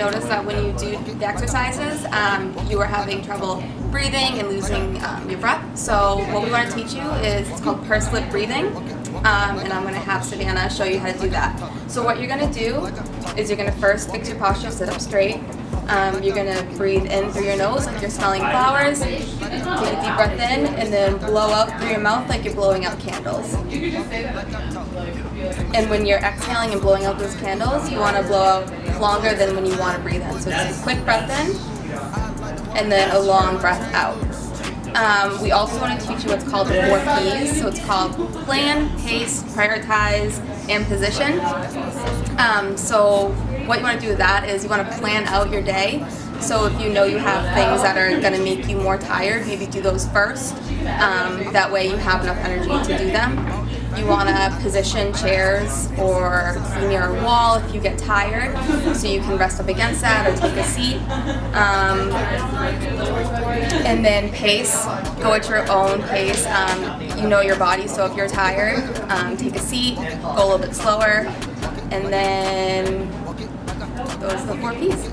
noticed that when you do the exercises, you were having trouble breathing and losing your breath. So what we want to teach you is, it's called pursed lip breathing, and I'm going to have Savannah show you how to do that. So what you're going to do is you're going to first fix your posture, sit up straight. You're going to breathe in through your nose like you're smelling flowers, take a deep breath in, and then blow out through your mouth like you're blowing out candles. And when you're exhaling and blowing out those candles, you want to blow out longer than when you want to breathe in. So it's a quick breath in, and then a long breath out. We also want to teach you what's called the 4 Ps. So it's called plan, pace, prioritize, and position. So what you want to do with that is you want to plan out your day. So if you know you have things that are going to make you more tired, maybe do those first. That way you have enough energy to do them. You want to position chairs or near a wall if you get tired, so you can rest up against that or take a seat. And then pace, go at your own pace. You know your body, so if you're tired, take a seat, go a little bit slower, and then those are the 4 Ps.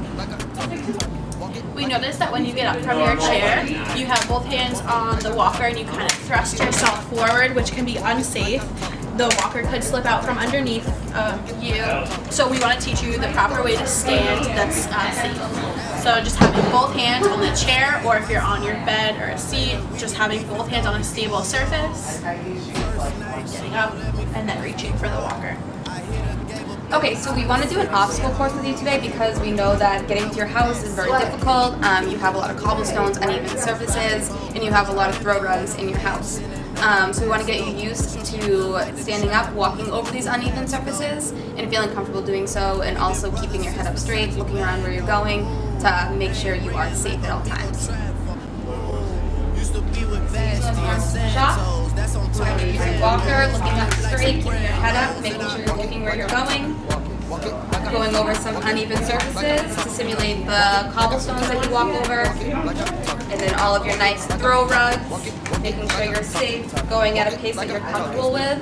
We noticed that when you get up from your chair, you have both hands on the walker and you kind of thrust yourself forward, which can be unsafe. The walker could slip out from underneath you. So we want to teach you the proper way to stand that's safe. So just having both hands on the chair, or if you're on your bed or a seat, just having both hands on a stable surface, getting up, and then reaching for the walker. Okay, so we want to do an obstacle course with you today because we know that getting to your house is very difficult. You have a lot of cobblestones, uneven surfaces, and you have a lot of throw rugs in your house. So we want to get you used to standing up, walking over these uneven surfaces, and feeling comfortable doing so, and also keeping your head up straight, looking around where you're going to make sure you are safe at all times. Shot. Use your walker, looking up straight, keeping your head up, making sure you're looking where you're going. Going over some uneven surfaces to simulate the cobblestones that you walk over. And then all of your nice throw rugs, making sure you're safe, going at a pace that you're comfortable with.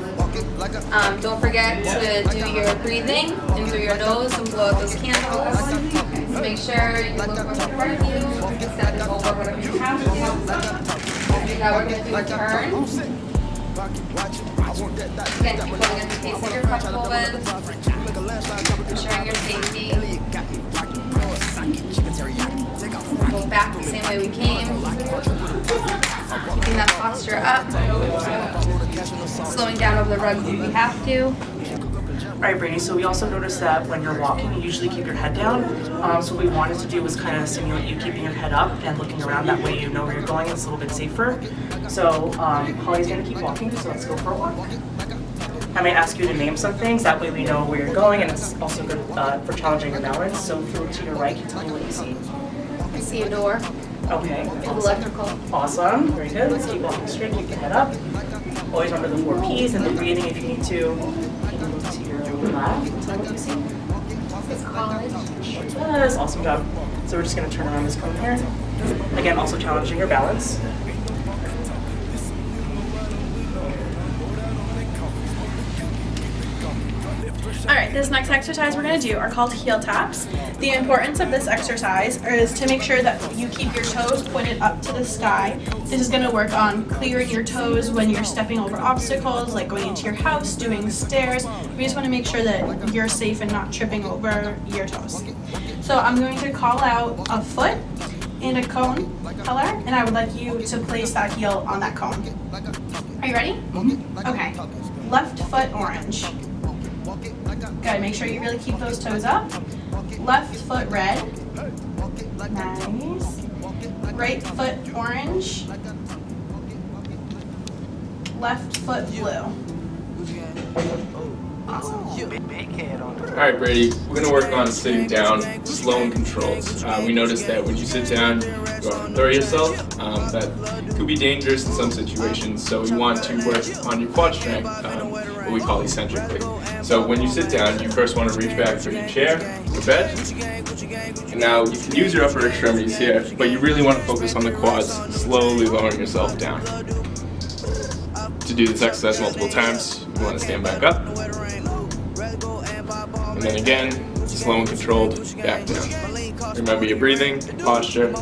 Don't forget to do your breathing in through your nose and blow out those candles. So make sure you look what's in front of you, stepping over whatever you have to. Now we're going to do a turn. Again, keep going at the pace that you're comfortable with, ensuring your safety. Go back the same way we came, keeping that posture up, slowing down over the rugs if we have to. Alright, Brady, so we also noticed that when you're walking, you usually keep your head down. So what we wanted to do was kind of simulate you keeping your head up and looking around. That way you know where you're going. It's a little bit safer. So Holly's going to keep walking, so let's go for a walk. I might ask you to name some things. That way we know where you're going, and it's also good for challenging your balance. So if you look to your right, can you tell me what you see? I see a door. Okay. Electrical. Awesome. Very good. Let's keep walking straight. Keep your head up. Always remember the 4 Ps and the breathing if you need to. You can look to your left and tell me what you see. It's college. Yes, awesome job. So we're just going to turn around this cone here. Again, also challenging your balance. Alright, this next exercise we're going to do are called heel taps. The importance of this exercise is to make sure that you keep your toes pointed up to the sky. This is going to work on clearing your toes when you're stepping over obstacles, like going into your house, doing stairs. We just want to make sure that you're safe and not tripping over your toes. So I'm going to call out a foot and a cone color, and I would like you to place that heel on that cone. Are you ready? Mm-hmm. Okay. Left foot orange. Good, make sure you really keep those toes up. Left foot red. Nice. Right foot orange. Left foot blue. Awesome. Alright, Brady, we're going to work on sitting down slow and controlled. We noticed that when you sit down, you often throw yourself. That could be dangerous in some situations, so we want to work on your quad strength, what we call eccentrically. So when you sit down, you first want to reach back for your chair, your bed, and now you can use your upper extremities here, but you really want to focus on the quads, slowly lowering yourself down. To do this exercise multiple times, you want to stand back up, and then again, slow and controlled, back down. Remember your breathing, posture.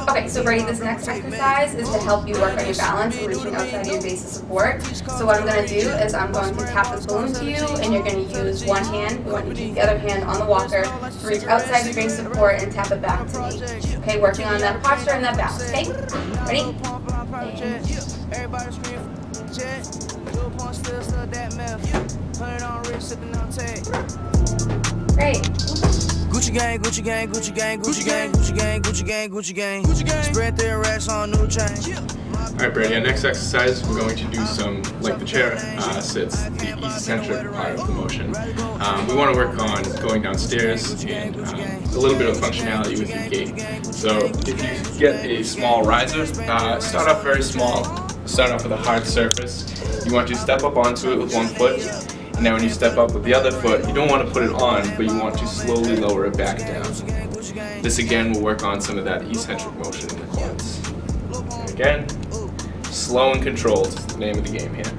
Okay, so Brady, this next exercise is to help you work on your balance and reaching outside of your base of support. So what I'm going to do is I'm going to tap this balloon to you, and you're going to use one hand. We want you to keep the other hand on the walker to reach outside your base of support and tap it back to me. Okay, working on that posture and that balance. Okay, ready? Great. Gucci gang, Gucci gang, Gucci gang, Gucci gang, Gucci gang, Gucci gang, Gucci gang, Gucci gang. Spread their racks on new chain. Alright, Brady, our next exercise, we're going to do some, like the chair sits, the eccentric part of the motion. We want to work on going downstairs and a little bit of functionality with your gait. So if you get a small riser, start off very small, start off with a hard surface. You want to step up onto it with one foot, and then when you step up with the other foot, you don't want to put it on, but you want to slowly lower it back down. This again will work on some of that eccentric motion in the quads. And again, slow and controlled is the name of the game here.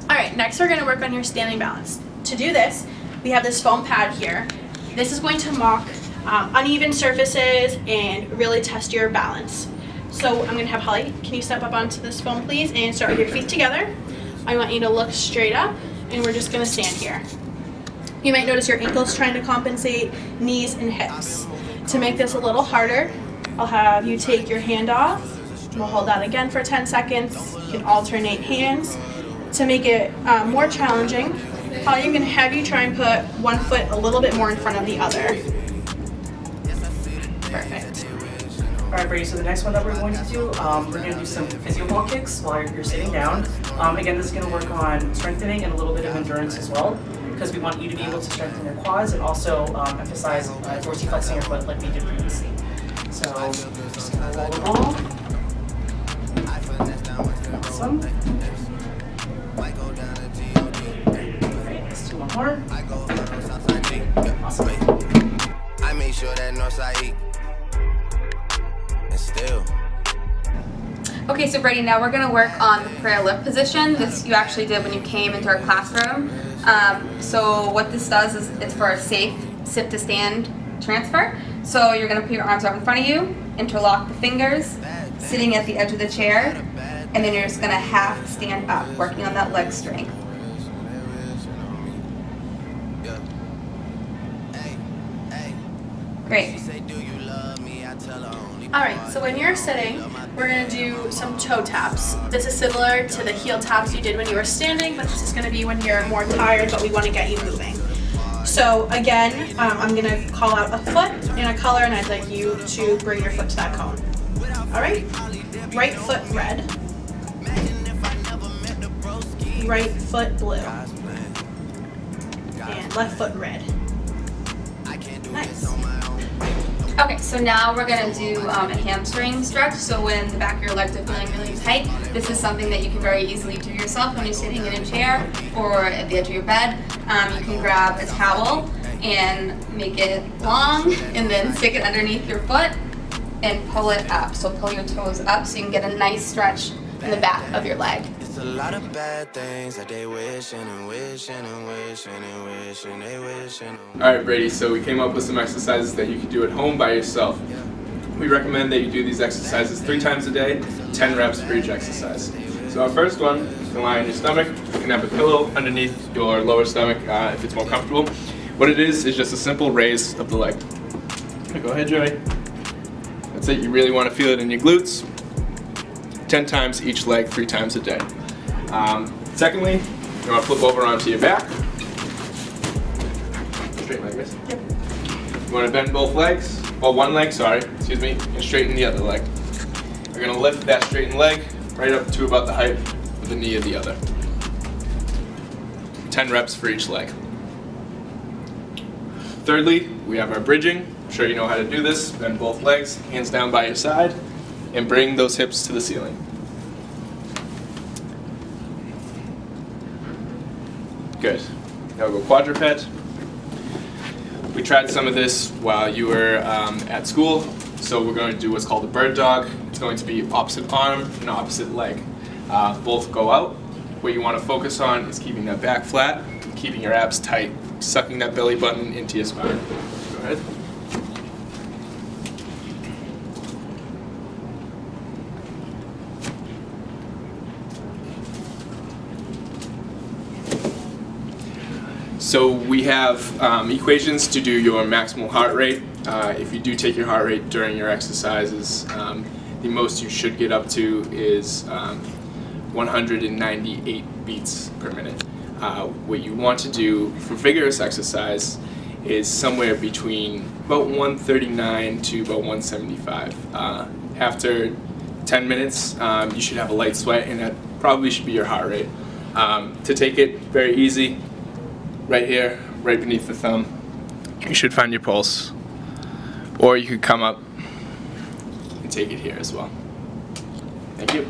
Alright, next we're going to work on your standing balance. To do this, we have this foam pad here. This is going to mock uneven surfaces and really test your balance. So I'm going to have Holly, can you step up onto this foam please and start with your feet together. I want you to look straight up, and we're just going to stand here. You might notice your ankles trying to compensate knees and hips. To make this a little harder, I'll have you take your hand off. We'll hold that again for 10 seconds. You can alternate hands. To make it more challenging, I'm going to have you try and put one foot a little bit more in front of the other. Perfect. Alright, Brady, so the next one that we're going to do, we're going to do some physio ball kicks while you're sitting down. Again, this is going to work on strengthening and a little bit of endurance as well, because we want you to be able to strengthen your quads and also emphasize dorsiflexing your foot like we did previously. So, just going to roll the ball. Awesome. Alright, let's do one more. Awesome. I made sure that Northside still. Okay, so Brady, now we're going to work on the prayer lift position. This you actually did when you came into our classroom. So what this does is it's for a safe sit to stand transfer. So you're going to put your arms out in front of you, interlock the fingers, sitting at the edge of the chair, and then you're just going to half stand up, working on that leg strength. Great. Alright, so when you're sitting, we're going to do some toe taps. This is similar to the heel taps you did when you were standing, but this is going to be when you're more tired, but we want to get you moving. So again, I'm going to call out a foot and a color, and I'd like you to bring your foot to that cone. Alright? Right foot red. Right foot blue. And left foot red. Nice. Okay, so now we're going to do a hamstring stretch. So when the back of your legs are feeling really tight, this is something that you can very easily do yourself when you're sitting in a chair or at the edge of your bed. You can grab a towel and make it long and then stick it underneath your foot and pull it up. So pull your toes up so you can get a nice stretch in the back of your leg. It's a lot of bad things that they wishing and wishing and wishing and wishing they wishing. Alright, Brady, so we came up with some exercises that you can do at home by yourself. We recommend that you do these exercises 3 times a day, 10 reps for each exercise. So our first one, you can lie on your stomach. You can have a pillow underneath your lower stomach if it's more comfortable. What it is just a simple raise of the leg. Go ahead, Joey. That's it. You really want to feel it in your glutes. 10 times each leg, 3 times a day. Secondly, you want to flip over onto your back. Straight like this. Yep. You want to bend both legs, or one leg, sorry, excuse me, and straighten the other leg. You're going to lift that straightened leg right up to about the height of the knee of the other. 10 reps for each leg. Thirdly, we have our bridging. I'm sure you know how to do this. Bend both legs, hands down by your side, and bring those hips to the ceiling. Good. Now we'll go quadruped. We tried some of this while you were at school, so we're going to do what's called a bird dog. It's going to be opposite arm and opposite leg. Both go out. What you want to focus on is keeping that back flat, keeping your abs tight, sucking that belly button into your spine. Go ahead. So we have equations to do your maximal heart rate. If you do take your heart rate during your exercises, the most you should get up to is 198 beats per minute. What you want to do for vigorous exercise is somewhere between about 139 to about 175. After 10 minutes, you should have a light sweat, and that probably should be your heart rate. To take it, very easy. Right here, right beneath the thumb, you should find your pulse. Or you could come up and take it here as well. Thank you.